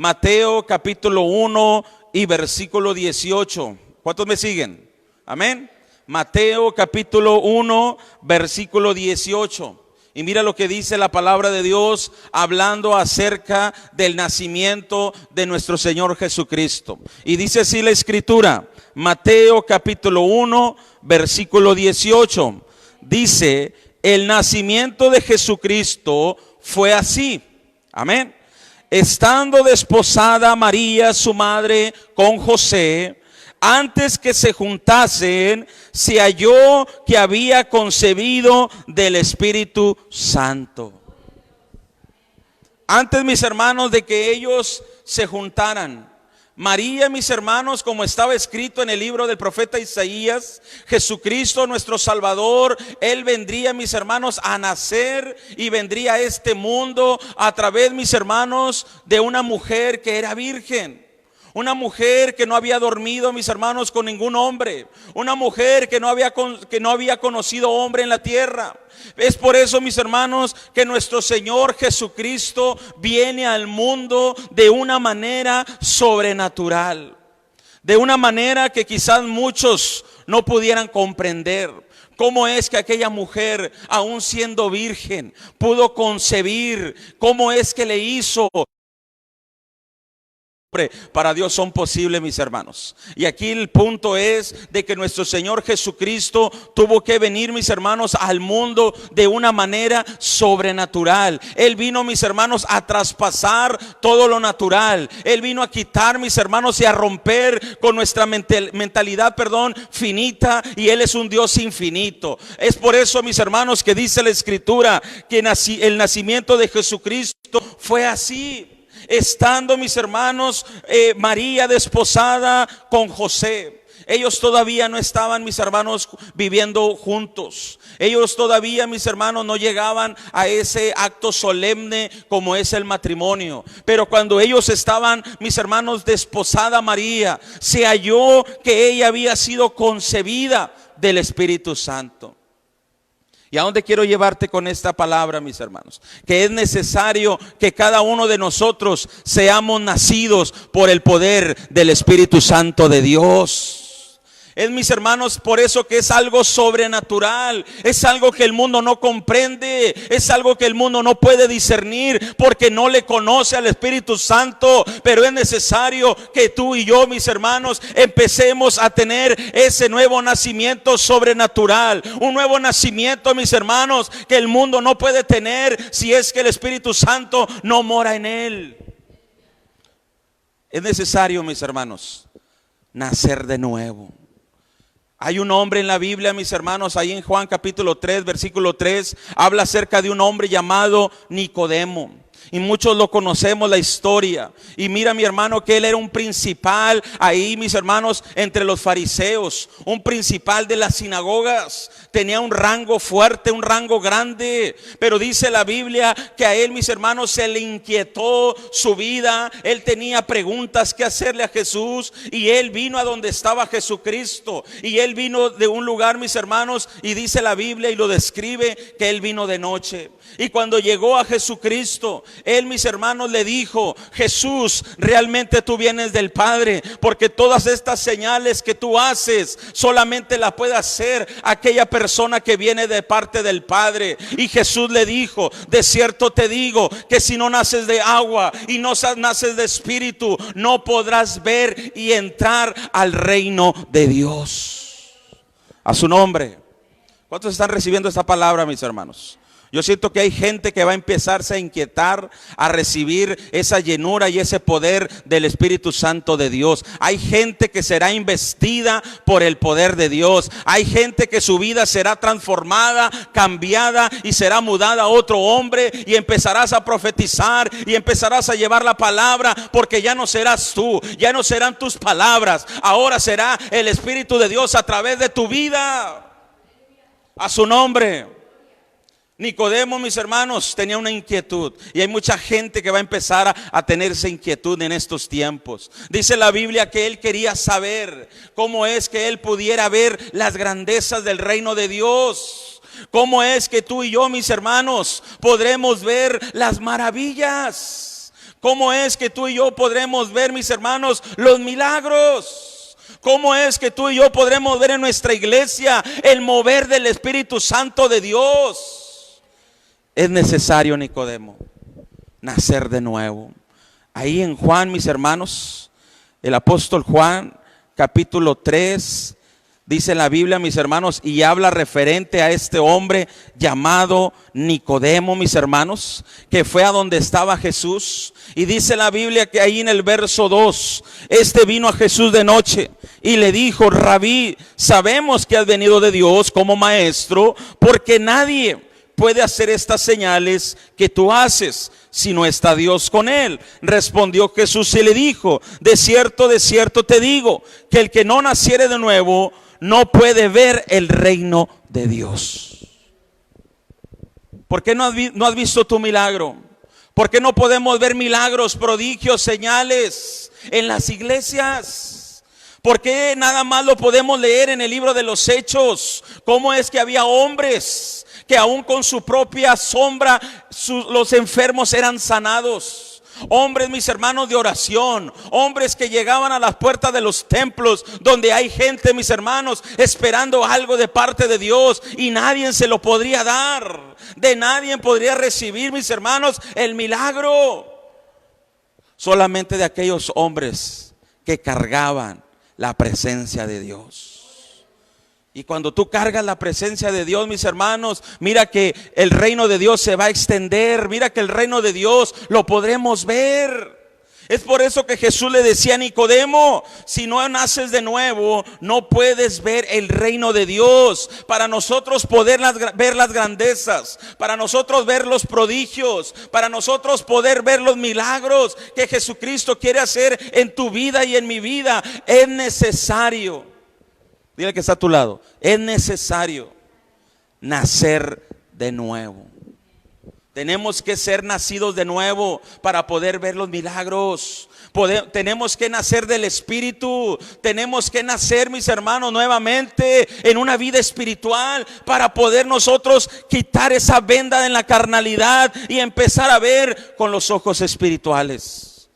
Mateo capítulo 1 y versículo 18. ¿Cuántos me siguen? Amén. Mateo capítulo 1, versículo 18. Y mira lo que dice la palabra de Dios hablando acerca del nacimiento de nuestro Señor Jesucristo. Y dice así la escritura, Mateo capítulo 1, versículo 18. Dice, el nacimiento de Jesucristo fue así. Amén. Estando desposada María, su madre, con José, antes que se juntasen, se halló que había concebido del Espíritu Santo. Antes, mis hermanos, de que ellos se juntaran, María, mis hermanos, como estaba escrito en el libro del profeta Isaías, Jesucristo nuestro Salvador, Él vendría, mis hermanos, a nacer y vendría a este mundo a través, mis hermanos, de una mujer que era virgen. Una mujer que no había dormido, mis hermanos, con ningún hombre. Una mujer que no había conocido hombre en la tierra. Es por eso, mis hermanos, que nuestro Señor Jesucristo viene al mundo de una manera sobrenatural. De una manera que quizás muchos no pudieran comprender. ¿Cómo es que aquella mujer, aún siendo virgen, pudo concebir? ¿Cómo es que le hizo? Para Dios son posibles, mis hermanos. Y aquí el punto es de que nuestro Señor Jesucristo tuvo que venir, mis hermanos, al mundo de una manera sobrenatural. Él vino, mis hermanos, a traspasar todo lo natural. Él vino a quitar, mis hermanos, y a romper con nuestra mentalidad, finita. Y Él es un Dios infinito. Es por eso, mis hermanos, que dice la Escritura que el nacimiento de Jesucristo fue así. Estando, mis hermanos, María desposada con José. Ellos todavía no estaban, mis hermanos, viviendo juntos. Ellos todavía, mis hermanos, no llegaban a ese acto solemne como es el matrimonio. Pero cuando ellos estaban, mis hermanos, desposada María, se halló que ella había sido concebida del Espíritu Santo. ¿Y a dónde quiero llevarte con esta palabra, mis hermanos? Que es necesario que cada uno de nosotros seamos nacidos por el poder del Espíritu Santo de Dios. Es, mis hermanos, por eso que es algo sobrenatural. Es algo que el mundo no comprende. Es algo que el mundo no puede discernir porque no le conoce al Espíritu Santo. Pero es necesario que tú y yo, mis hermanos, empecemos a tener ese nuevo nacimiento sobrenatural. Un nuevo nacimiento, mis hermanos, que el mundo no puede tener si es que el Espíritu Santo no mora en él. Es necesario, mis hermanos, nacer de nuevo. Hay un hombre en la Biblia, mis hermanos, ahí en Juan capítulo 3, versículo 3, habla acerca de un hombre llamado Nicodemo. Y muchos lo conocemos la historia. Y mira, mi hermano, que él era un principal ahí, mis hermanos, entre los fariseos. Un principal de las sinagogas. Tenía un rango fuerte, un rango grande. Pero dice la Biblia que a él, mis hermanos, se le inquietó su vida. Él tenía preguntas que hacerle a Jesús. Y él vino a donde estaba Jesucristo. Y él vino de un lugar, mis hermanos, y dice la Biblia y lo describe que él vino de noche. Y cuando llegó a Jesucristo, él, mis hermanos, le dijo: Jesús, realmente tú vienes del Padre, porque todas estas señales que tú haces solamente las puede hacer aquella persona que viene de parte del Padre. Y Jesús le dijo: de cierto te digo que si no naces de agua y no naces de espíritu, no podrás ver y entrar al reino de Dios. A su nombre. ¿Cuántos están recibiendo esta palabra, mis hermanos? Yo siento que hay gente que va a empezarse a inquietar, a recibir esa llenura y ese poder del Espíritu Santo de Dios. Hay gente que será investida por el poder de Dios. Hay gente que su vida será transformada, cambiada y será mudada a otro hombre. Y empezarás a profetizar y empezarás a llevar la palabra, porque ya no serás tú, ya no serán tus palabras. Ahora será el Espíritu de Dios a través de tu vida. A su nombre. Nicodemo, mis hermanos, tenía una inquietud. Y hay mucha gente que va a empezar a tener esa inquietud en estos tiempos. Dice la Biblia que él quería saber cómo es que él pudiera ver las grandezas del reino de Dios. Cómo es que tú y yo, mis hermanos, podremos ver las maravillas. ¿Cómo es que tú y yo podremos ver, mis hermanos, los milagros? ¿Cómo es que tú y yo podremos ver en nuestra iglesia el mover del Espíritu Santo de Dios? Es necesario, Nicodemo, nacer de nuevo. Ahí en Juan, mis hermanos, el apóstol Juan, capítulo 3, dice la Biblia, mis hermanos, y habla referente a este hombre llamado Nicodemo, mis hermanos, que fue a donde estaba Jesús. Y dice la Biblia que ahí en el verso 2, este vino a Jesús de noche y le dijo: Rabí, sabemos que has venido de Dios como maestro, porque nadie puede hacer estas señales que tú haces si no está Dios con él. Respondió Jesús y le dijo: de cierto te digo, que el que no naciere de nuevo no puede ver el reino de Dios. ¿Por qué no has visto tu milagro? ¿Por qué no podemos ver milagros, prodigios, señales en las iglesias? ¿Por qué nada más lo podemos leer en el libro de los Hechos? ¿Cómo es que había hombres que aún con su propia sombra los enfermos eran sanados? Hombres, mis hermanos, de oración, hombres que llegaban a las puertas de los templos donde hay gente, mis hermanos, esperando algo de parte de Dios y nadie se lo podría dar. De nadie podría recibir, mis hermanos, el milagro. Solamente de aquellos hombres que cargaban la presencia de Dios. Y cuando tú cargas la presencia de Dios, mis hermanos, mira que el reino de Dios se va a extender. Mira que el reino de Dios lo podremos ver. Es por eso que Jesús le decía a Nicodemo: si no naces de nuevo, no puedes ver el reino de Dios. Para nosotros poder ver las grandezas, para nosotros ver los prodigios, para nosotros poder ver los milagros que Jesucristo quiere hacer en tu vida y en mi vida, es necesario. Dile que está a tu lado: es necesario nacer de nuevo. Tenemos que ser nacidos de nuevo para poder ver los milagros. Tenemos que nacer del Espíritu. Tenemos que nacer, mis hermanos, nuevamente en una vida espiritual para poder nosotros quitar esa venda en la carnalidad y empezar a ver con los ojos espirituales.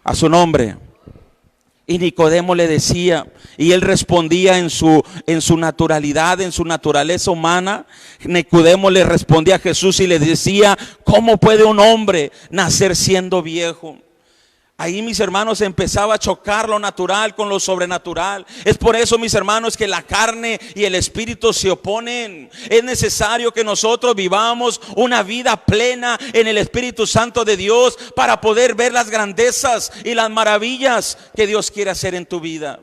A su nombre. Y Nicodemo le decía, y él respondía en su naturalidad, en su naturaleza humana. Nicodemo le respondía a Jesús y le decía: ¿cómo puede un hombre nacer siendo viejo? Ahí, mis hermanos, empezaba a chocar lo natural con lo sobrenatural. Es por eso, mis hermanos, que la carne y el espíritu se oponen. Es necesario que nosotros vivamos una vida plena en el Espíritu Santo de Dios para poder ver las grandezas y las maravillas que Dios quiere hacer en tu vida.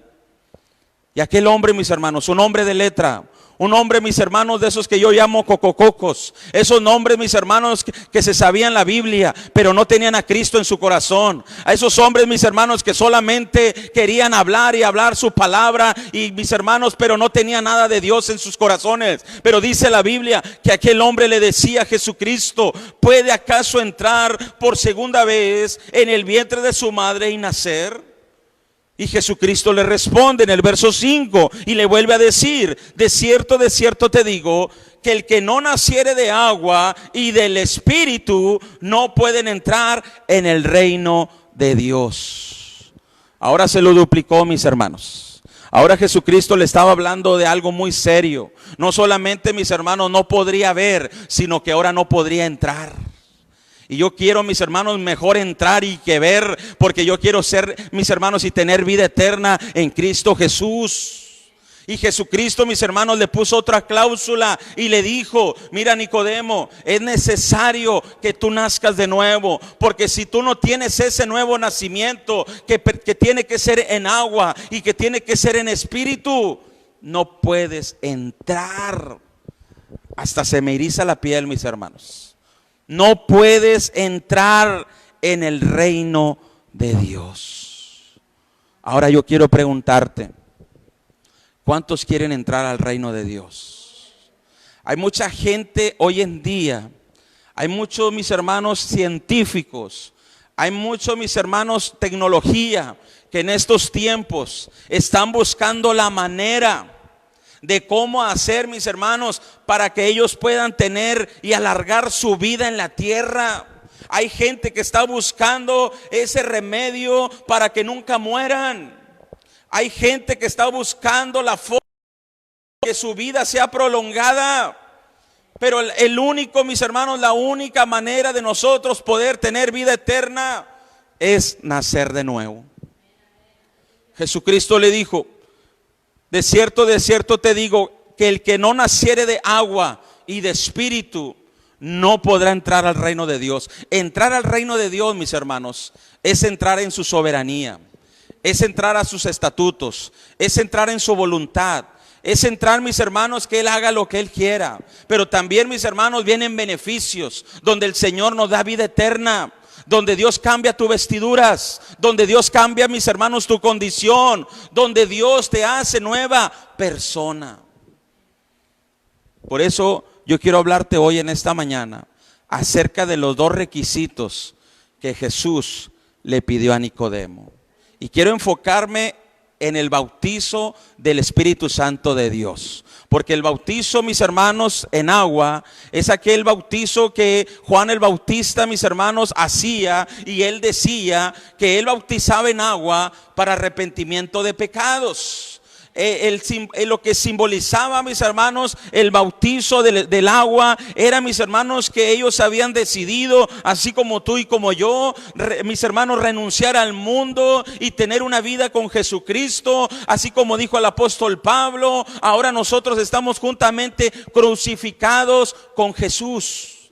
Y aquel hombre, mis hermanos, un hombre de letra, un hombre, mis hermanos, de esos que yo llamo cocococos. Esos nombres, mis hermanos, que se sabían la Biblia, pero no tenían a Cristo en su corazón. A esos hombres, mis hermanos, que solamente querían hablar y hablar su palabra, y mis hermanos, pero no tenían nada de Dios en sus corazones. Pero dice la Biblia que aquel hombre le decía a Jesucristo: ¿puede acaso entrar por segunda vez en el vientre de su madre y nacer? Y Jesucristo le responde en el verso 5 y le vuelve a decir: de cierto te digo, que el que no naciere de agua y del Espíritu no pueden entrar en el reino de Dios. Ahora se lo duplicó, mis hermanos. Ahora Jesucristo le estaba hablando de algo muy serio. No solamente, mis hermanos, no podría ver, sino que ahora no podría entrar. Y yo quiero, mis hermanos, mejor entrar y que ver, porque yo quiero ser, mis hermanos, y tener vida eterna en Cristo Jesús. Y Jesucristo, mis hermanos, le puso otra cláusula y le dijo: mira, Nicodemo, es necesario que tú nazcas de nuevo, porque si tú no tienes ese nuevo nacimiento que tiene que ser en agua y que tiene que ser en espíritu, no puedes entrar. Hasta se me eriza la piel, mis hermanos. No puedes entrar en el reino de Dios. Ahora yo quiero preguntarte: ¿cuántos quieren entrar al reino de Dios? Hay mucha gente hoy en día, hay muchos, mis hermanos, científicos, hay muchos, mis hermanos, tecnología, que en estos tiempos están buscando la manera de cómo hacer, mis hermanos, para que ellos puedan tener y alargar su vida en la tierra. Hay gente que está buscando ese remedio para que nunca mueran. Hay gente que está buscando la forma de que su vida sea prolongada. Pero el único, mis hermanos, la única manera de nosotros poder tener vida eterna es nacer de nuevo. Jesucristo le dijo: de cierto te digo, que el que no naciere de agua y de espíritu no podrá entrar al reino de Dios. Entrar al reino de Dios, mis hermanos, es entrar en su soberanía, es entrar a sus estatutos, es entrar en su voluntad. Es entrar, mis hermanos, que Él haga lo que Él quiera. Pero también, mis hermanos, vienen beneficios donde el Señor nos da vida eterna, donde Dios cambia tus vestiduras, donde Dios cambia, mis hermanos, tu condición, donde Dios te hace nueva persona. Por eso yo quiero hablarte hoy en esta mañana acerca de los dos requisitos que Jesús le pidió a Nicodemo. Y quiero enfocarme en el bautizo del Espíritu Santo de Dios. Porque el bautizo, mis hermanos, en agua es aquel bautizo que Juan el Bautista, mis hermanos, hacía, y él decía que él bautizaba en agua para arrepentimiento de pecados. Lo que simbolizaba, mis hermanos, el bautizo del agua era, mis hermanos, que ellos habían decidido, así como tú y como yo, mis hermanos, renunciar al mundo y tener una vida con Jesucristo. Así como dijo el apóstol Pablo, ahora nosotros estamos juntamente crucificados con Jesús.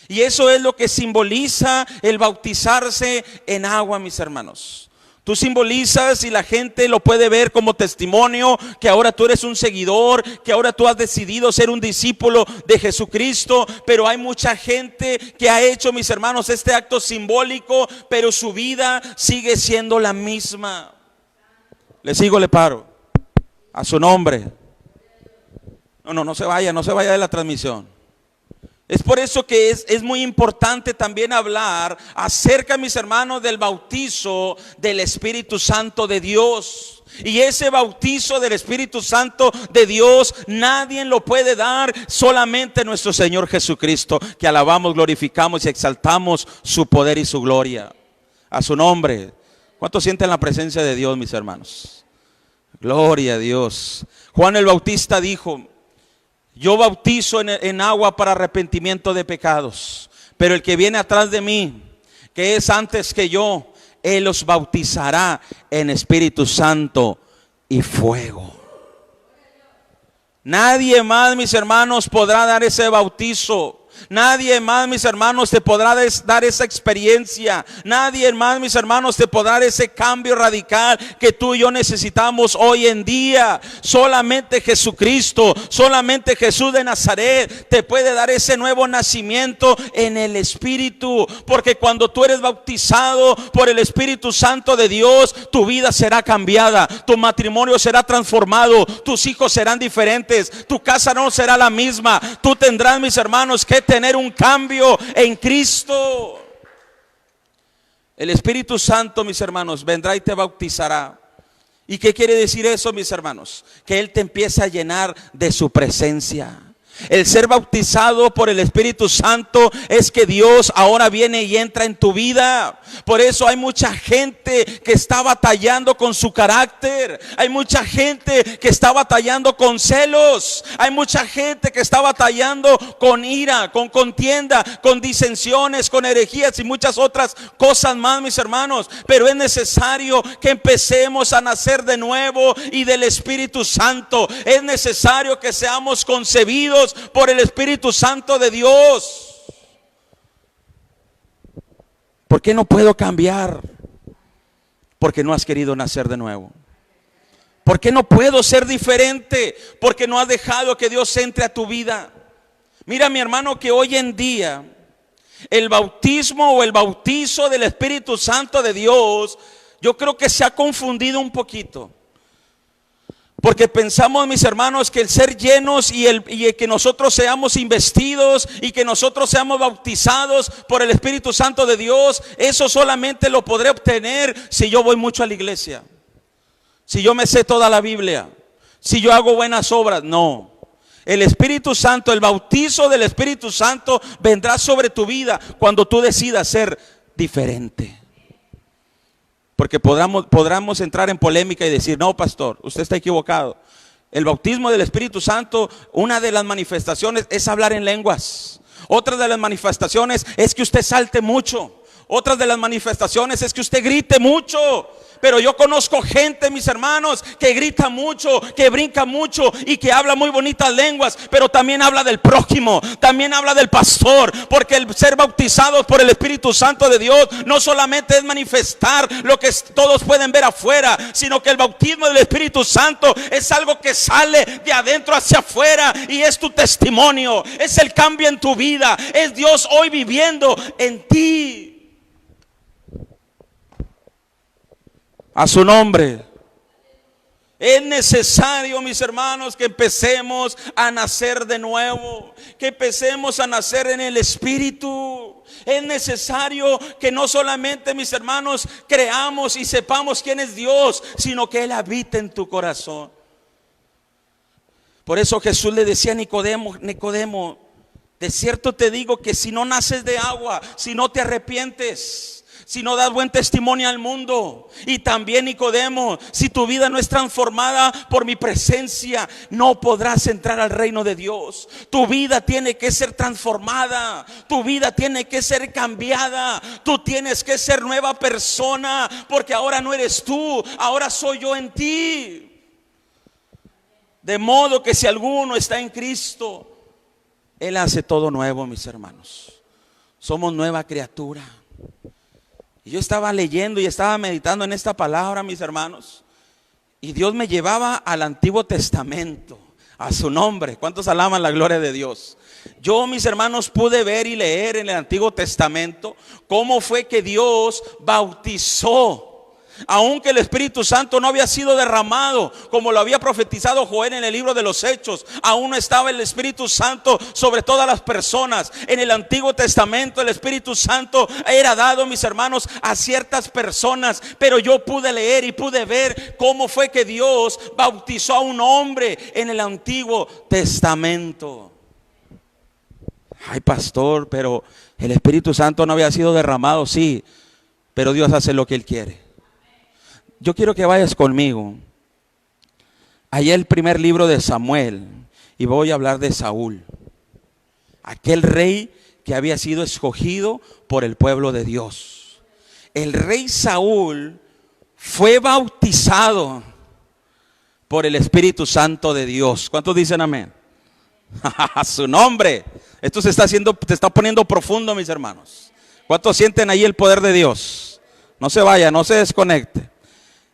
Y eso es lo que simboliza el bautizarse en agua, mis hermanos. Tú simbolizas, y la gente lo puede ver como testimonio, que ahora tú eres un seguidor, que ahora tú has decidido ser un discípulo de Jesucristo. Pero hay mucha gente que ha hecho, mis hermanos, este acto simbólico, pero su vida sigue siendo la misma. Le sigo, le paro. A su nombre. No se vaya de la transmisión. Es por eso que es muy importante también hablar acerca, mis hermanos, del bautizo del Espíritu Santo de Dios. Y ese bautizo del Espíritu Santo de Dios nadie lo puede dar, solamente nuestro Señor Jesucristo, que alabamos, glorificamos y exaltamos su poder y su gloria. A su nombre. ¿Cuántos sienten la presencia de Dios, mis hermanos? Gloria a Dios. Juan el Bautista dijo: yo bautizo en agua para arrepentimiento de pecados, pero el que viene atrás de mí, que es antes que yo, Él los bautizará en Espíritu Santo y fuego. Nadie más, mis hermanos, podrá dar ese bautizo. Nadie más, mis hermanos, te podrá dar esa experiencia. Nadie más, mis hermanos, te podrá dar ese cambio radical que tú y yo necesitamos hoy en día. Solamente Jesucristo, solamente Jesús de Nazaret te puede dar ese nuevo nacimiento en el Espíritu. Porque cuando tú eres bautizado por el Espíritu Santo de Dios, tu vida será cambiada, tu matrimonio será transformado, tus hijos serán diferentes, tu casa no será la misma. Tú tendrás, mis hermanos, que tener un cambio en Cristo. El Espíritu Santo, mis hermanos, vendrá y te bautizará. ¿Y qué quiere decir eso, mis hermanos? Que Él te empieza a llenar de su presencia. El ser bautizado por el Espíritu Santo es que Dios ahora viene y entra en tu vida. Por eso hay mucha gente que está batallando con su carácter. Hay mucha gente que está batallando con celos. Hay mucha gente que está batallando con ira, con contienda, con disensiones, con herejías y muchas otras cosas más, mis hermanos. Pero es necesario que empecemos a nacer de nuevo y del Espíritu Santo. Es necesario que seamos concebidos por el Espíritu Santo de Dios. ¿Por qué no puedo cambiar? Porque no has querido nacer de nuevo. ¿Por qué no puedo ser diferente? Porque no has dejado que Dios entre a tu vida. Mira, mi hermano, que hoy en día el bautismo o el bautizo del Espíritu Santo de Dios, yo creo que se ha confundido un poquito. Porque pensamos, mis hermanos, que el ser llenos y el que nosotros seamos investidos y que nosotros seamos bautizados por el Espíritu Santo de Dios, eso solamente lo podré obtener si yo voy mucho a la iglesia, si yo me sé toda la Biblia, si yo hago buenas obras. No, El Espíritu Santo, el bautizo del Espíritu Santo vendrá sobre tu vida cuando tú decidas ser diferente. Porque podamos entrar en polémica y decir, no, pastor, usted está equivocado. El bautismo del Espíritu Santo, una de las manifestaciones es hablar en lenguas. Otra de las manifestaciones es que usted salte mucho. Otra de las manifestaciones es que usted grite mucho. Pero yo conozco gente, mis hermanos, que grita mucho, que brinca mucho y que habla muy bonitas lenguas, pero también habla del prójimo, también habla del pastor. Porque el ser bautizados por el Espíritu Santo de Dios no solamente es manifestar lo que todos pueden ver afuera, sino que el bautismo del Espíritu Santo es algo que sale de adentro hacia afuera y es tu testimonio, es el cambio en tu vida, es Dios hoy viviendo en ti. A su nombre. Es necesario, mis hermanos, que empecemos a nacer de nuevo, que empecemos a nacer en el Espíritu. Es necesario que no solamente, mis hermanos, creamos y sepamos quién es Dios, sino que Él habita en tu corazón. Por eso Jesús le decía a Nicodemo, Nicodemo, de cierto te digo que si no naces de agua, si no te arrepientes, si no das buen testimonio al mundo. Y también Nicodemo, si tu vida no es transformada por mi presencia, no podrás entrar al reino de Dios. Tu vida tiene que ser transformada, tu vida tiene que ser cambiada, tú tienes que ser nueva persona, porque ahora no eres tú, ahora soy yo en ti. De modo que si alguno está en Cristo, Él hace todo nuevo, mis hermanos. Somos nueva criatura. Y yo estaba leyendo y estaba meditando en esta palabra, mis hermanos, y Dios me llevaba al Antiguo Testamento, a su nombre. ¿Cuántos alaban la gloria de Dios? Yo, mis hermanos, pude ver y leer en el Antiguo Testamento cómo fue que Dios bautizó. Aunque el Espíritu Santo no había sido derramado, como lo había profetizado Joel en el libro de los Hechos, aún no estaba el Espíritu Santo sobre todas las personas. En el Antiguo Testamento el Espíritu Santo era dado, mis hermanos, a ciertas personas. Pero yo pude leer y pude ver cómo fue que Dios bautizó a un hombre en el Antiguo Testamento. Ay, pastor, pero el Espíritu Santo no había sido derramado. Sí, pero Dios hace lo que Él quiere. Yo quiero que vayas conmigo allá el primer libro de Samuel, y voy a hablar de Saúl, aquel rey que había sido escogido por el pueblo de Dios. El rey Saúl fue bautizado por el Espíritu Santo de Dios. ¿Cuántos dicen amén? A su nombre. Esto se está poniendo profundo, mis hermanos. ¿Cuántos sienten ahí el poder de Dios? No se vaya, no se desconecte.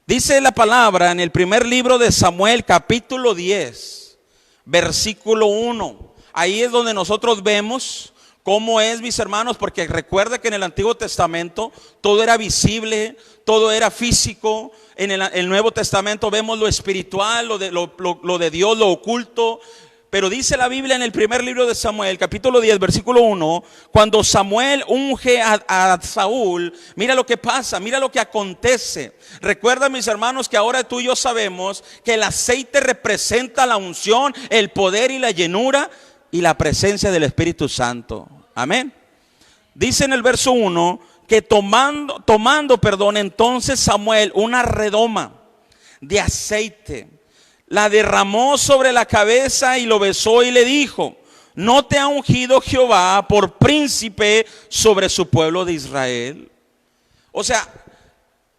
Dice la palabra en el primer libro de Samuel, capítulo 10, versículo 1. Ahí es donde nosotros vemos cómo es, mis hermanos, porque recuerda que en el Antiguo Testamento todo era visible, todo era físico. En el Nuevo Testamento vemos lo espiritual, lo de Dios, lo oculto. Pero dice la Biblia en el primer libro de Samuel, capítulo 10, versículo 1, cuando Samuel unge a Saúl, mira lo que pasa, mira lo que acontece. Recuerda, mis hermanos, que ahora tú y yo sabemos que el aceite representa la unción, el poder y la llenura y la presencia del Espíritu Santo. Amén. Dice en el verso 1 que tomando entonces Samuel una redoma de aceite, la derramó sobre la cabeza y lo besó y le dijo: ¿no te ha ungido Jehová por príncipe sobre su pueblo de Israel? O sea,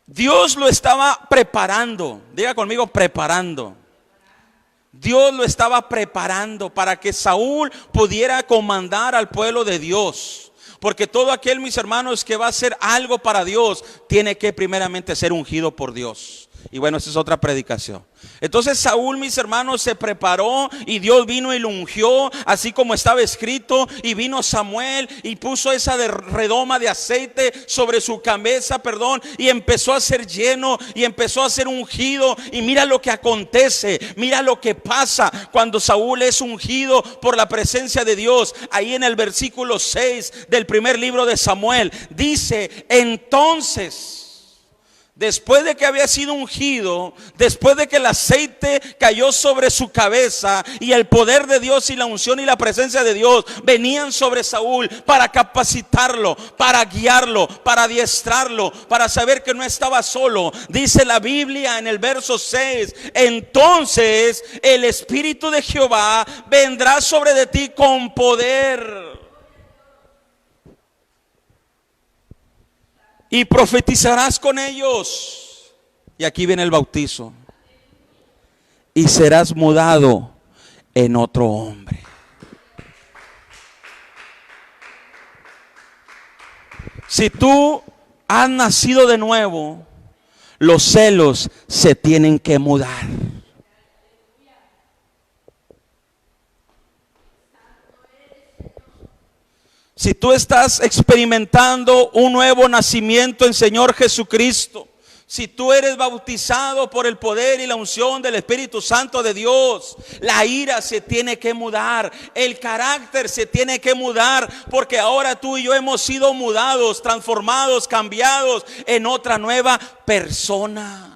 Dios lo estaba preparando. Diga conmigo, preparando. Dios lo estaba preparando para que Saúl pudiera comandar al pueblo de Dios. Porque todo aquel, mis hermanos, que va a hacer algo para Dios, tiene que primeramente ser ungido por Dios. Y bueno, esa es otra predicación. Entonces Saúl, mis hermanos, se preparó y Dios vino y lo ungió, así como estaba escrito. Y vino Samuel y puso esa redoma de aceite sobre su cabeza, y empezó a ser lleno y empezó a ser ungido. Y mira lo que acontece, mira lo que pasa cuando Saúl es ungido por la presencia de Dios. Ahí en el versículo 6 del primer libro de Samuel dice: entonces Después de que había sido ungido, después de que el aceite cayó sobre su cabeza y el poder de Dios y la unción y la presencia de Dios venían sobre Saúl para capacitarlo, para guiarlo, para adiestrarlo, para saber que no estaba solo. Dice la Biblia en el verso 6: entonces el Espíritu de Jehová vendrá sobre de ti con poder. Y profetizarás con ellos. Y aquí viene el bautizo. Y serás mudado en otro hombre. Si tú has nacido de nuevo, los celos se tienen que mudar. Si tú estás experimentando un nuevo nacimiento en Señor Jesucristo, si tú eres bautizado por el poder y la unción del Espíritu Santo de Dios, la ira se tiene que mudar, el carácter se tiene que mudar, porque ahora tú y yo hemos sido mudados, transformados, cambiados en otra nueva persona.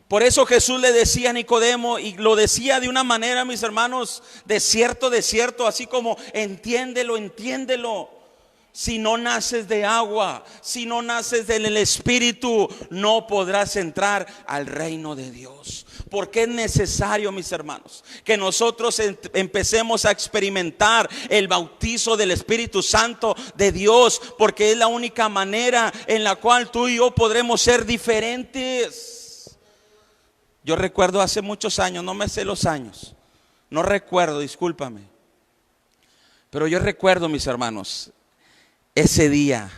Por eso Jesús le decía a Nicodemo, y lo decía de una manera, mis hermanos, de cierto, así como entiéndelo, entiéndelo. Si no naces de agua, si no naces del Espíritu, no podrás entrar al reino de Dios. Porque es necesario, mis hermanos, que nosotros empecemos a experimentar el bautizo del Espíritu Santo de Dios, porque es la única manera en la cual tú y yo podremos ser diferentes. Yo recuerdo hace muchos años, no me sé los años, no recuerdo, discúlpame, pero yo recuerdo, mis hermanos, ese día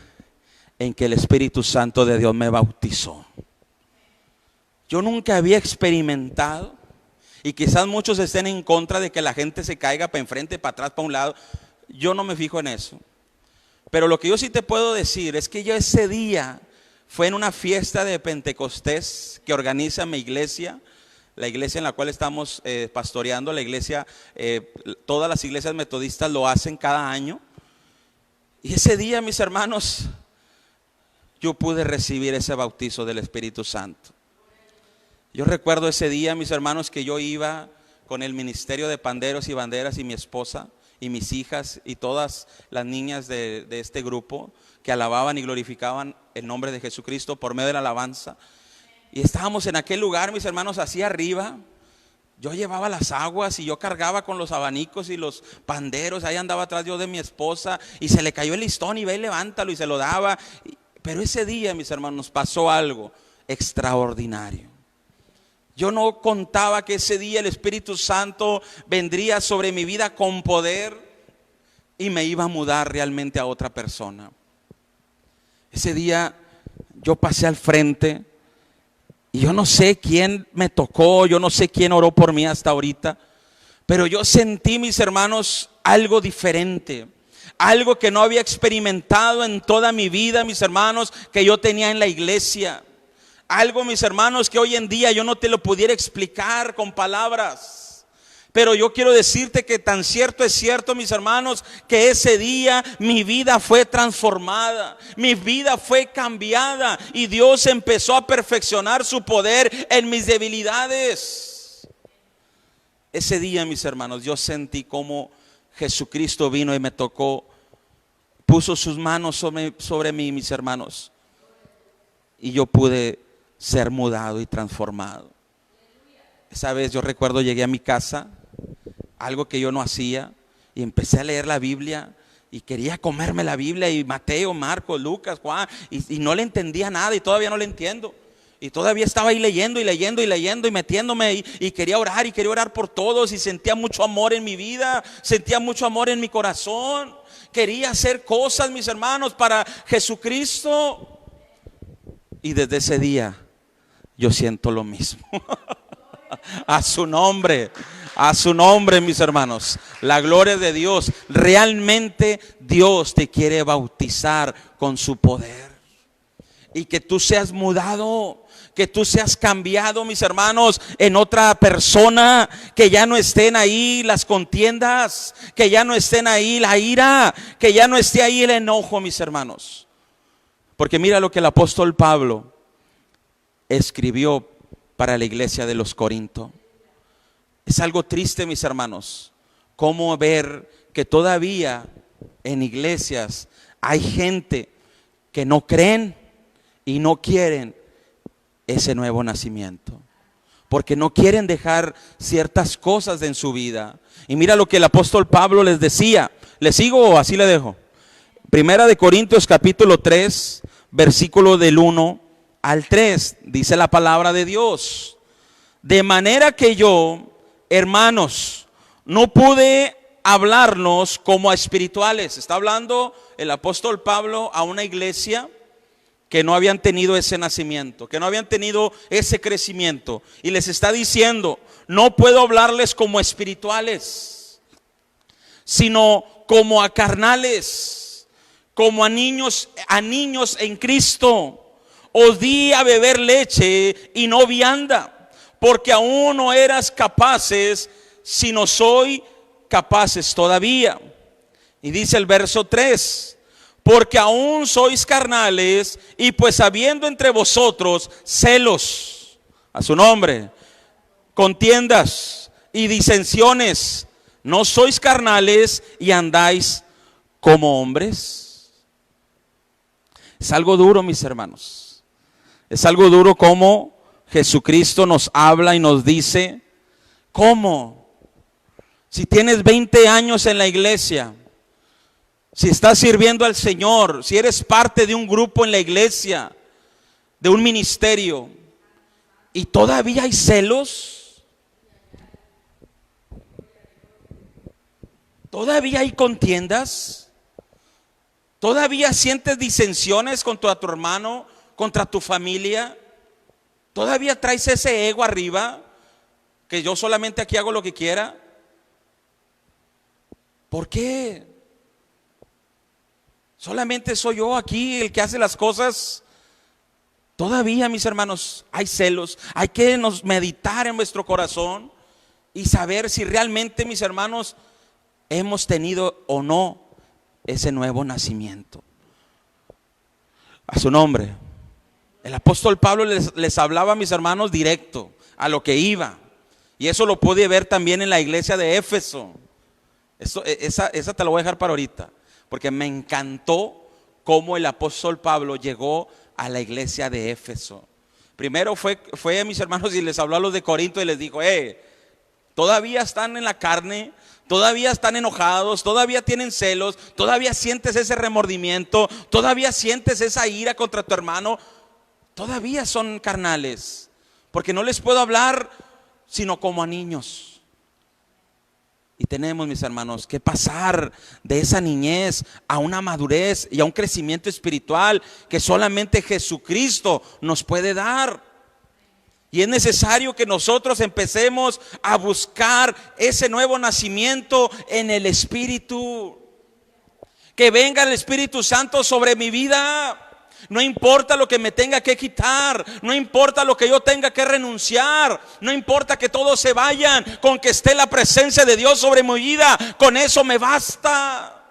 en que el Espíritu Santo de Dios me bautizó. Yo nunca había experimentado, y quizás muchos estén en contra de que la gente se caiga para enfrente, para atrás, para un lado. Yo no me fijo en eso, pero lo que yo sí te puedo decir es que yo ese día fue en una fiesta de Pentecostés que organiza mi iglesia, la iglesia en la cual estamos pastoreando, la iglesia, todas las iglesias metodistas lo hacen cada año. Y ese día, mis hermanos, yo pude recibir ese bautizo del Espíritu Santo. Yo recuerdo ese día, mis hermanos, que yo iba con el ministerio de panderos y banderas y mi esposa y mis hijas y todas las niñas de este grupo que alababan y glorificaban el nombre de Jesucristo por medio de la alabanza. Y estábamos en aquel lugar, mis hermanos, así arriba. Yo llevaba las aguas y yo cargaba con los abanicos y los panderos. Ahí andaba atrás yo de mi esposa y se le cayó el listón y ve y levántalo, y se lo daba. Pero ese día, mis hermanos, pasó algo extraordinario. Yo no contaba que ese día el Espíritu Santo vendría sobre mi vida con poder y me iba a mudar realmente a otra persona. Ese día yo pasé al frente y yo no sé quién me tocó, yo no sé quién oró por mí hasta ahorita, pero yo sentí, mis hermanos, algo diferente, algo que no había experimentado en toda mi vida, mis hermanos, que yo tenía en la iglesia. Algo, mis hermanos, que hoy en día yo no te lo pudiera explicar con palabras. Pero yo quiero decirte que tan cierto es cierto, mis hermanos, que ese día mi vida fue transformada, mi vida fue cambiada y Dios empezó a perfeccionar su poder en mis debilidades. Ese día, mis hermanos, yo sentí como Jesucristo vino y me tocó, puso sus manos sobre mí, mis hermanos, y yo pude ser mudado y transformado. Esa vez yo recuerdo, llegué a mi casa, algo que yo no hacía, y empecé a leer la Biblia y quería comerme la Biblia, y Mateo, Marcos, Lucas, Juan, y no le entendía nada, y todavía no le entiendo, y todavía estaba ahí leyendo y metiéndome, y quería orar por todos, y sentía mucho amor en mi vida, sentía mucho amor en mi corazón, quería hacer cosas, mis hermanos, para Jesucristo. Y desde ese día yo siento lo mismo. A su nombre, mis hermanos, la gloria de Dios. Realmente Dios te quiere bautizar con su poder, y que tú seas mudado, que tú seas cambiado, mis hermanos, en otra persona, que ya no estén ahí las contiendas, que ya no estén ahí la ira, que ya no esté ahí el enojo, mis hermanos. Porque mira lo que el apóstol Pablo escribió para la iglesia de los Corintios. Es algo triste, mis hermanos, cómo ver que todavía en iglesias hay gente que no creen y no quieren ese nuevo nacimiento, porque no quieren dejar ciertas cosas en su vida. Y mira lo que el apóstol Pablo les decía. ¿Le sigo o así le dejo? Primera de Corintios capítulo 3, versículo del 1 al 3, dice la palabra de Dios: de manera que yo, hermanos, no pude hablarnos como a espirituales. Está hablando el apóstol Pablo a una iglesia que no habían tenido ese nacimiento, que no habían tenido ese crecimiento, y les está diciendo: no puedo hablarles como espirituales, sino como a carnales, como a niños en Cristo. Os di a beber leche y no vianda, porque aún no eras capaces, sino soy capaces todavía. Y dice el verso 3: porque aún sois carnales, y pues habiendo entre vosotros celos, a su nombre, contiendas y disensiones, ¿no sois carnales y andáis como hombres? Es algo duro, mis hermanos. Es algo duro como Jesucristo nos habla y nos dice: ¿cómo? Si tienes 20 años en la iglesia, si estás sirviendo al Señor, si eres parte de un grupo en la iglesia, de un ministerio, y todavía hay celos, todavía hay contiendas, todavía sientes disensiones contra tu hermano, contra tu familia, todavía traes ese ego arriba, que yo solamente aquí hago lo que quiera. ¿Por qué? Solamente soy yo aquí el que hace las cosas. Todavía, mis hermanos, hay celos. Hay que meditar en nuestro corazón y saber si realmente, mis hermanos, hemos tenido o no ese nuevo nacimiento. A su nombre. El apóstol Pablo les hablaba, mis hermanos, directo, a lo que iba. Y eso lo pude ver también en la iglesia de Éfeso. Esa te la voy a dejar para ahorita, porque me encantó cómo el apóstol Pablo llegó a la iglesia de Éfeso. Primero fue a mis hermanos y les habló a los de Corinto y les dijo: todavía están en la carne, todavía están enojados, todavía tienen celos, todavía sientes ese remordimiento, todavía sientes esa ira contra tu hermano, todavía son carnales, porque no les puedo hablar sino como a niños. Y tenemos, mis hermanos, que pasar de esa niñez a una madurez y a un crecimiento espiritual que solamente Jesucristo nos puede dar. Y es necesario que nosotros empecemos a buscar ese nuevo nacimiento en el Espíritu. Que venga el Espíritu Santo sobre mi vida. No importa lo que me tenga que quitar, no importa lo que yo tenga que renunciar, no importa que todos se vayan, con que esté la presencia de Dios sobre mi vida, con eso me basta.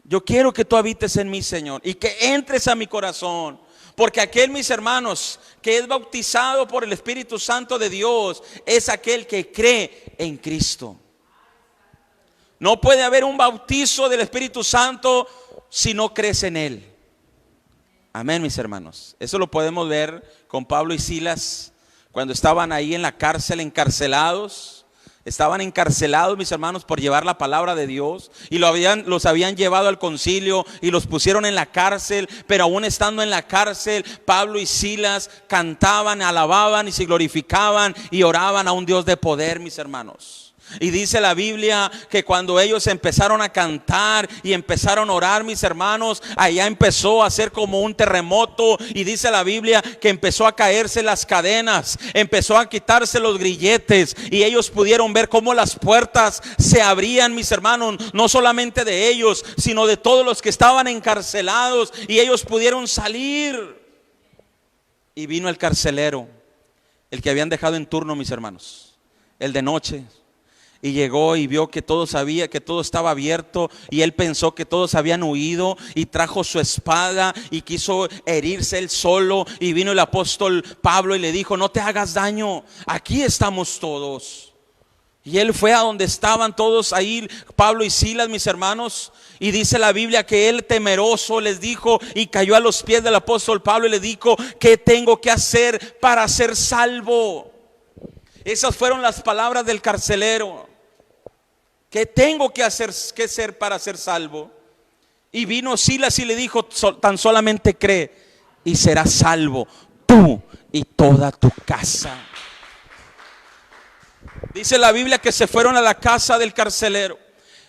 Yo quiero que tú habites en mí, Señor, y que entres a mi corazón, porque aquel, mis hermanos, que es bautizado por el Espíritu Santo de Dios, es aquel que cree en Cristo. No puede haber un bautizo del Espíritu Santo si no crees en Él. Amén, mis hermanos. Eso lo podemos ver con Pablo y Silas cuando estaban ahí en la cárcel, encarcelados. Estaban encarcelados, mis hermanos, por llevar la palabra de Dios, y los habían llevado al concilio y los pusieron en la cárcel. Pero aún estando en la cárcel, Pablo y Silas cantaban, alababan y se glorificaban y oraban a un Dios de poder, mis hermanos. Y dice la Biblia que cuando ellos empezaron a cantar y empezaron a orar, mis hermanos, allá empezó a ser como un terremoto. Y dice la Biblia que empezó a caerse las cadenas, empezó a quitarse los grilletes, y ellos pudieron ver cómo las puertas se abrían, mis hermanos, no solamente de ellos, sino de todos los que estaban encarcelados, y ellos pudieron salir. Y vino el carcelero, el que habían dejado en turno, mis hermanos, el de noche. Y llegó y vio que todo estaba abierto, y él pensó que todos habían huido, y trajo su espada y quiso herirse él solo. Y vino el apóstol Pablo y le dijo: no te hagas daño, aquí estamos todos. Y él fue a donde estaban todos ahí, Pablo y Silas, mis hermanos. Y dice la Biblia que él, temeroso, les dijo, y cayó a los pies del apóstol Pablo y le dijo: ¿qué tengo que hacer para ser salvo? Esas fueron las palabras del carcelero. ¿Qué tengo que hacer para ser salvo? Y vino Silas y le dijo: tan solamente cree y serás salvo, tú y toda tu casa. Dice la Biblia que se fueron a la casa del carcelero,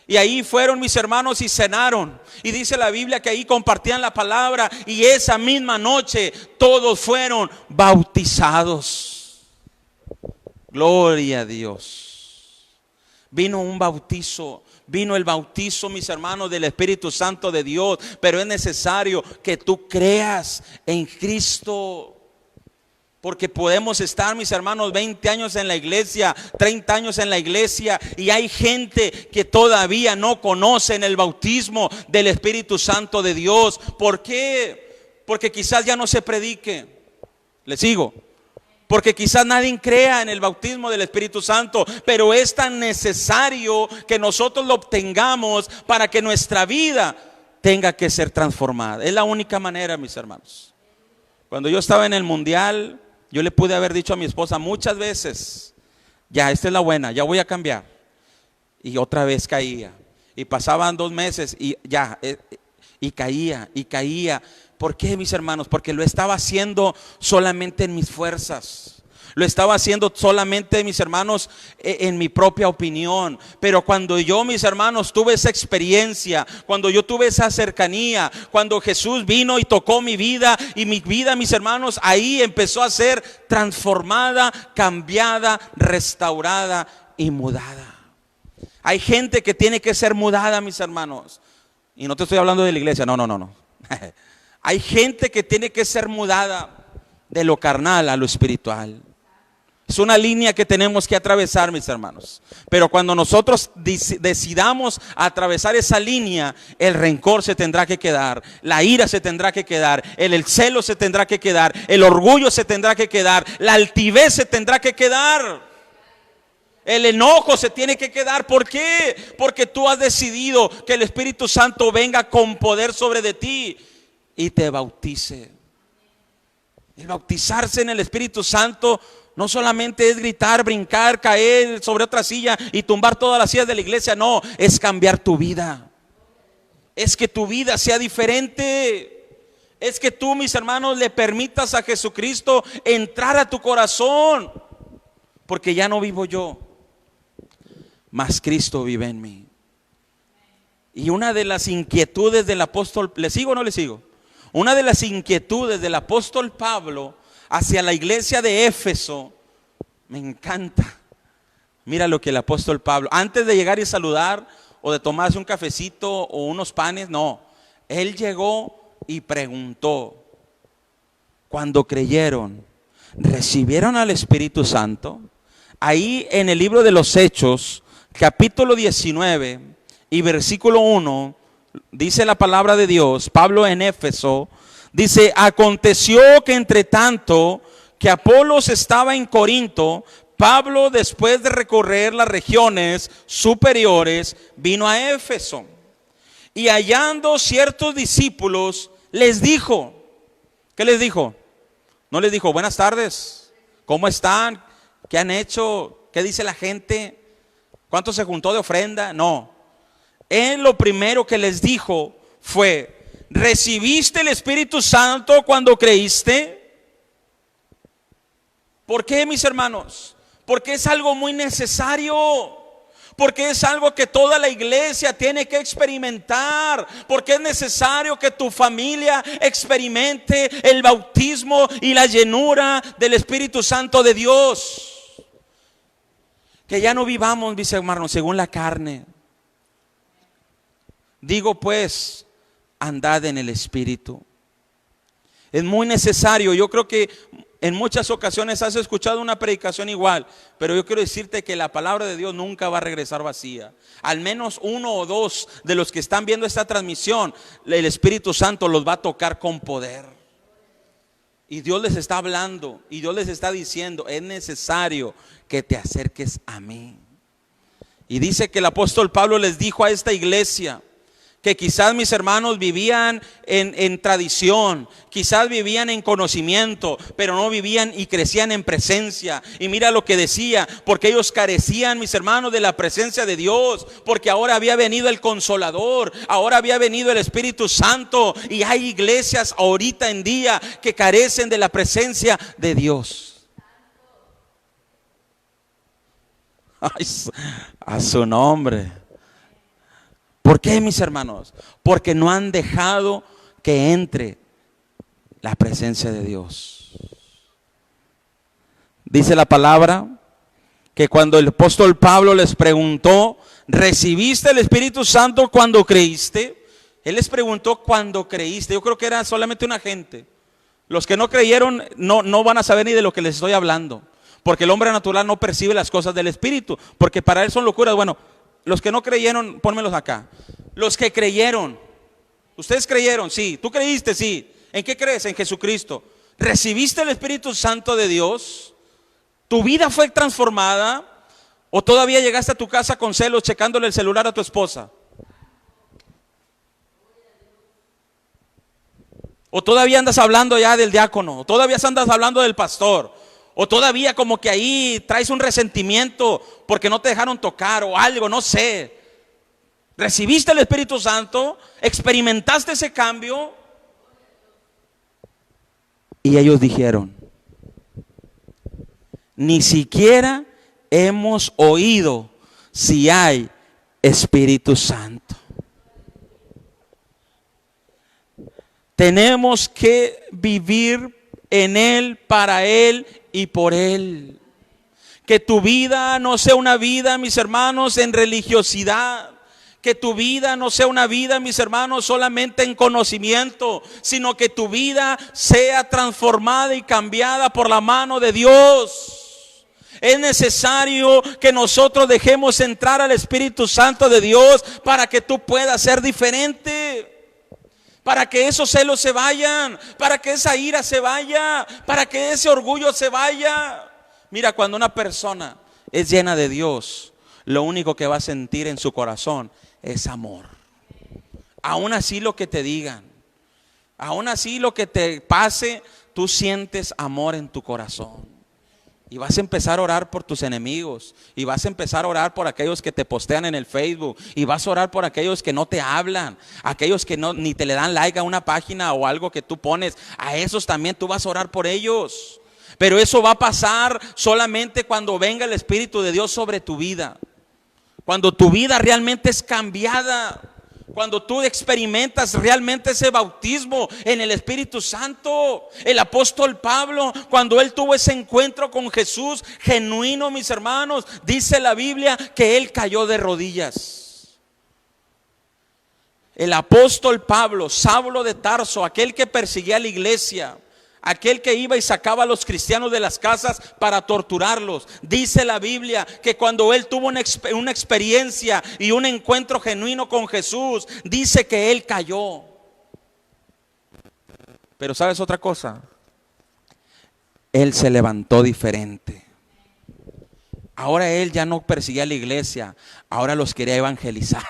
y ahí fueron, mis hermanos, y cenaron. Y dice la Biblia que ahí compartían la palabra, y esa misma noche todos fueron bautizados. Gloria a Dios. Vino un bautizo, vino el bautizo, mis hermanos, del Espíritu Santo de Dios. Pero es necesario que tú creas en Cristo. Porque podemos estar, mis hermanos, 20 años en la iglesia, 30 años en la iglesia, y hay gente que todavía no conocen el bautismo del Espíritu Santo de Dios. ¿Por qué? Porque quizás ya no se predique. ¿Le sigo? Porque quizás nadie crea en el bautismo del Espíritu Santo, pero es tan necesario que nosotros lo obtengamos para que nuestra vida tenga que ser transformada. Es la única manera, mis hermanos. Cuando yo estaba en el mundial, yo le pude haber dicho a mi esposa muchas veces: ya, esta es la buena, ya voy a cambiar. Y otra vez caía. Y pasaban 2 meses y ya, y caía, y caía. ¿Por qué, mis hermanos? Porque lo estaba haciendo solamente en mis fuerzas. Lo estaba haciendo solamente, mis hermanos, en mi propia opinión. Pero cuando yo, mis hermanos, tuve esa experiencia, cuando yo tuve esa cercanía, cuando Jesús vino y tocó mi vida, y mi vida, mis hermanos, ahí empezó a ser transformada, cambiada, restaurada y mudada. Hay gente que tiene que ser mudada, mis hermanos. Y no te estoy hablando de la iglesia, no. Hay gente que tiene que ser mudada de lo carnal a lo espiritual. Es una línea que tenemos que atravesar, mis hermanos. Pero cuando nosotros decidamos atravesar esa línea, el rencor se tendrá que quedar, la ira se tendrá que quedar, el celo se tendrá que quedar, el orgullo se tendrá que quedar, la altivez se tendrá que quedar. El enojo se tiene que quedar. ¿Por qué? Porque tú has decidido que el Espíritu Santo venga con poder sobre de ti y te bautice. El bautizarse en el Espíritu Santo no solamente es gritar, brincar, caer sobre otra silla y tumbar todas las sillas de la iglesia. No, es cambiar tu vida. Es que tu vida sea diferente. Es que tú, mis hermanos, le permitas a Jesucristo entrar a tu corazón. Porque ya no vivo yo, mas Cristo vive en mí. Y una de las inquietudes del apóstol, ¿le sigo o no le sigo? Una de las inquietudes del apóstol Pablo hacia la iglesia de Éfeso, me encanta. Mira lo que el apóstol Pablo, antes de llegar y saludar, o de tomarse un cafecito o unos panes, no. Él llegó y preguntó: cuando creyeron, ¿recibieron al Espíritu Santo? Ahí en el libro de los Hechos, capítulo 19 y versículo 1, dice la palabra de Dios, Pablo en Éfeso, dice: aconteció que entre tanto que Apolos estaba en Corinto, Pablo, después de recorrer las regiones superiores, vino a Éfeso. Y hallando ciertos discípulos, les dijo, ¿qué les dijo? No les dijo: buenas tardes, ¿cómo están? ¿Qué han hecho? ¿Qué dice la gente? ¿Cuánto se juntó de ofrenda? No. Él lo primero que les dijo fue: ¿recibiste el Espíritu Santo cuando creíste? ¿Por qué, mis hermanos? Porque es algo muy necesario. Porque es algo que toda la iglesia tiene que experimentar. Porque es necesario que tu familia experimente el bautismo y la llenura del Espíritu Santo de Dios. Que ya no vivamos, mis hermanos, según la carne. Digo pues, andad en el Espíritu. Es muy necesario. Yo creo que en muchas ocasiones has escuchado una predicación igual, pero yo quiero decirte que la palabra de Dios nunca va a regresar vacía. Al menos uno o dos de los que están viendo esta transmisión, el Espíritu Santo los va a tocar con poder. Y Dios les está hablando y Dios les está diciendo: es necesario que te acerques a mí. Y dice que el apóstol Pablo les dijo a esta iglesia que quizás, mis hermanos, vivían en tradición, quizás vivían en conocimiento, pero no vivían y crecían en presencia. Y mira lo que decía: porque ellos carecían, mis hermanos, de la presencia de Dios, porque ahora había venido el Consolador, ahora había venido el Espíritu Santo. Y hay iglesias ahorita en día que carecen de la presencia de Dios. Ay, a su nombre. ¿Por qué, mis hermanos? Porque no han dejado que entre la presencia de Dios. Dice la palabra que cuando el apóstol Pablo les preguntó: ¿recibiste el Espíritu Santo cuando creíste? Él les preguntó: ¿cuando creíste? Yo creo que era solamente una gente. Los que no creyeron no van a saber ni de lo que les estoy hablando, porque el hombre natural no percibe las cosas del Espíritu, porque para él son locuras. Bueno, los que no creyeron, pónmelos acá. Los que creyeron, ustedes creyeron, sí. Tú creíste, sí. ¿En qué crees? En Jesucristo. ¿Recibiste el Espíritu Santo de Dios? ¿Tu vida fue transformada? ¿O todavía llegaste a tu casa con celos checándole el celular a tu esposa? ¿O todavía andas hablando ya del diácono? ¿O todavía andas hablando del pastor? ¿O todavía como que ahí traes un resentimiento porque no te dejaron tocar o algo? No sé. ¿Recibiste el Espíritu Santo? ¿Experimentaste ese cambio? Y ellos dijeron: ni siquiera hemos oído si hay Espíritu Santo. Tenemos que vivir en Él, para Él y por Él. Que tu vida no sea una vida, mis hermanos, en religiosidad. Que tu vida no sea una vida, mis hermanos, solamente en conocimiento, sino que tu vida sea transformada y cambiada por la mano de Dios. Es necesario que nosotros dejemos entrar al Espíritu Santo de Dios para que tú puedas ser diferente. Para que esos celos se vayan, para que esa ira se vaya, para que ese orgullo se vaya. Mira, cuando una persona es llena de Dios, lo único que va a sentir en su corazón es amor. Aún así lo que te digan, aún así lo que te pase, tú sientes amor en tu corazón. Y vas a empezar a orar por tus enemigos. Y vas a empezar a orar por aquellos que te postean en el Facebook. Y vas a orar por aquellos que no te hablan. Aquellos que ni te le dan like a una página o algo que tú pones. A esos también tú vas a orar por ellos. Pero eso va a pasar solamente cuando venga el Espíritu de Dios sobre tu vida. Cuando tu vida realmente es cambiada. Cuando tú experimentas realmente ese bautismo en el Espíritu Santo. El apóstol Pablo, cuando él tuvo ese encuentro con Jesús genuino, mis hermanos, dice la Biblia que él cayó de rodillas. El apóstol Pablo, Saulo de Tarso, aquel que perseguía a la iglesia, aquel que iba y sacaba a los cristianos de las casas para torturarlos, dice la Biblia que cuando él tuvo una experiencia y un encuentro genuino con Jesús, dice que él cayó. Pero ¿sabes otra cosa? Él se levantó diferente. Ahora él ya no perseguía a la iglesia, ahora los quería evangelizar.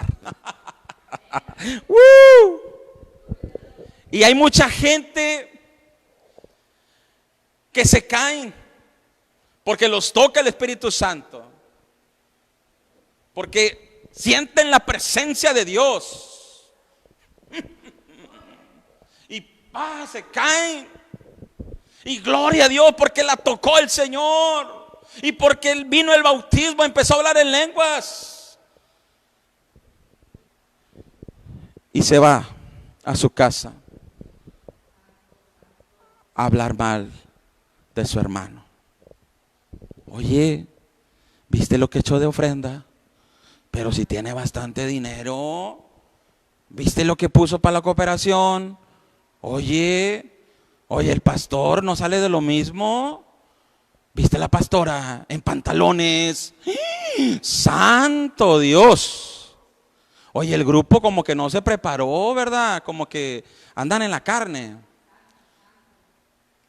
Y hay mucha gente que se caen porque los toca el Espíritu Santo, porque sienten la presencia de Dios y se caen. Y gloria a Dios porque la tocó el Señor y porque vino el bautismo, empezó a hablar en lenguas y se va a su casa a hablar mal de su hermano. Oye, ¿viste lo que echó de ofrenda? Pero si tiene bastante dinero. ¿Viste lo que puso para la cooperación? Oye, Oye, el pastor no sale de lo mismo. ¿Viste la pastora en pantalones? ¡Santo Dios! Oye, el grupo como que no se preparó, ¿verdad? Como que andan en la carne.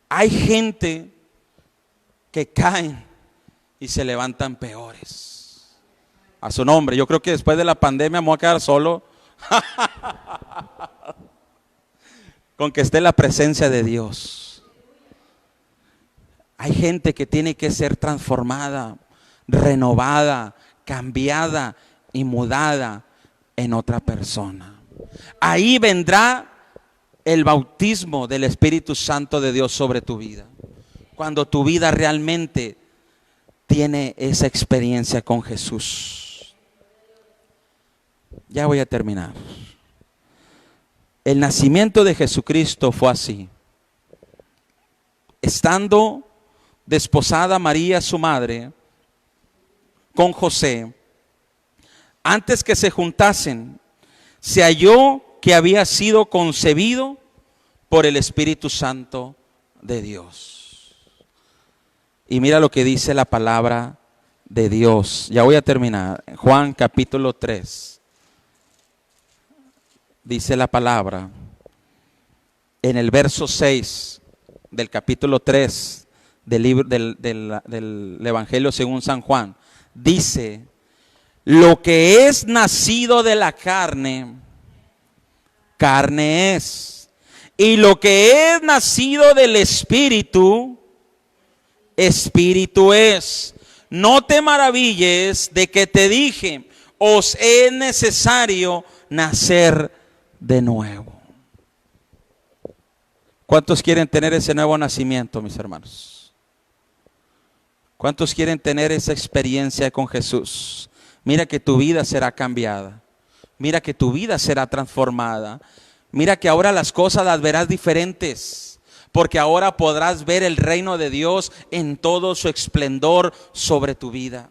Hay gente que caen y se levantan peores. A su nombre. Yo creo que después de la pandemia me voy a quedar solo. Con que esté la presencia de Dios. Hay gente que tiene que ser transformada, renovada, cambiada y mudada en otra persona. Ahí vendrá el bautismo del Espíritu Santo de Dios sobre tu vida. Cuando tu vida realmente tiene esa experiencia con Jesús. Ya voy a terminar. El nacimiento de Jesucristo fue así. Estando desposada María, su madre, con José, antes que se juntasen, se halló que había sido concebido por el Espíritu Santo de Dios. Y mira lo que dice la palabra de Dios. Ya voy a terminar. Juan capítulo 3. Dice la palabra en el verso 6 del capítulo 3 del libro del Evangelio según San Juan. Dice: lo que es nacido de la carne, carne es. Y lo que es nacido del Espíritu, Espíritu es. No te maravilles de que te dije, os es necesario nacer de nuevo. ¿Cuántos quieren tener ese nuevo nacimiento, mis hermanos? ¿Cuántos quieren tener esa experiencia con Jesús? Mira que tu vida será cambiada. Mira que tu vida será transformada. Mira que ahora las cosas las verás diferentes. Porque ahora podrás ver el reino de Dios en todo su esplendor sobre tu vida.